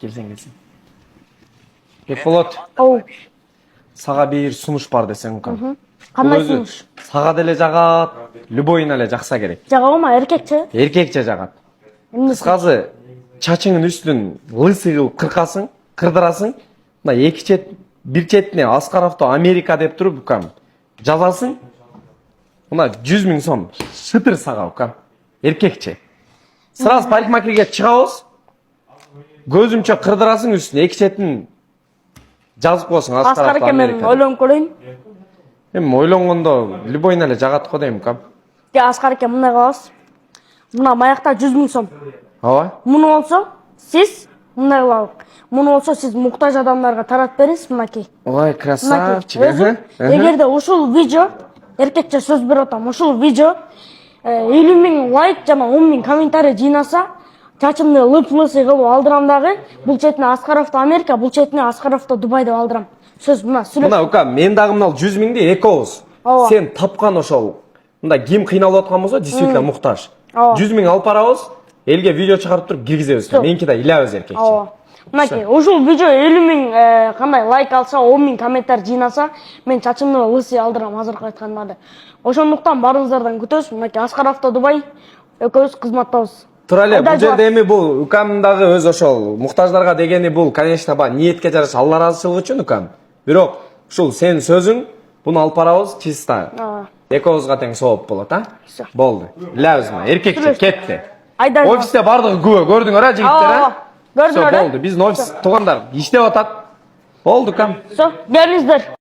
Gelsen. Bekbolot. Оу. Сага бир сунуш бар десең укам. Кандай сунуш? Сага деле жагат, любойуна эле жакса керек. Жагабы эркекчи? Эркекче жагат. Эмнеси? Кыскасы, чачыңын үстүн лысый кылып кыркасың, кырдырасың. Мына эки чет, бир четине Аскаровто Америка деп туруп укам. Жазасың. Мына 100 000 сом шытыр сага укам. Эркекче. Сразу парикмахерге чыгабыз. Көзүмчө кырдырасың үстүнө, эки четин жазып коесуң Аскар Аскаровто эке мен Америка. ойлонуп көрөйүн. Эми ойлонгондо любойуна эле жагат го дейм укам. Аскар эке мындай кылабыз. Мына маякта 100 000 сом. Ооба. Муну болсо сиз мындай кылалык. Муну болсо сиз муктаж адамдарга таратып бериңиз мынакей. Ой, красавчик. Эгерде ушул видео, эркекче сөз берип атам, ушул видео 50 000 лайк жана 10 000 комментарий жыйнаса, чачымды лып-лысый кылып алдырам дагы. Бул четине Аскаровто Америка, бул четине Аскаровто Дубай деп алдырам. Сөз мына сүйлөп. Мына укам, мен дагы мына 100 000ди экөөбүз. Ооба. Сен тапкан ошол. Мында ким кыйналып аткан болсо, действительно муктаж. Ооба. 100 000 алып барабыз, элге видео чыгарып туруп киргизебиз. Меники да илебиз эркекче. Ооба. Мынакей, ушул видео 50 000 кандай лайк алса, 10 000 комментарий жыйнаса, мен чачымды лысый алдырам азыркы айткандарды. Ошондуктан баарыңыздардан күтөбүз. Мынакей Аскаровто Дубай экөөбүз кызматтабыз. Тура эле, бул жерде эми бул укам дагы өз ошол муктаждарга дегени бул, конечно, ниетке жараша Алла ыраазычылыгы үчүн укам. Бирок ушул сен сөзүң, буну алып барабыз чисто. Экөөбүзгө тең сооп болот, а? Болду. Илебиз мына, эркекче кетти. Офисте бардыгы күбө, көрдүңөр а жигиттер, а? Көрдүңөр, болду. Биздин офис туугандар иштеп атат. Болду укам. Келиңиздер.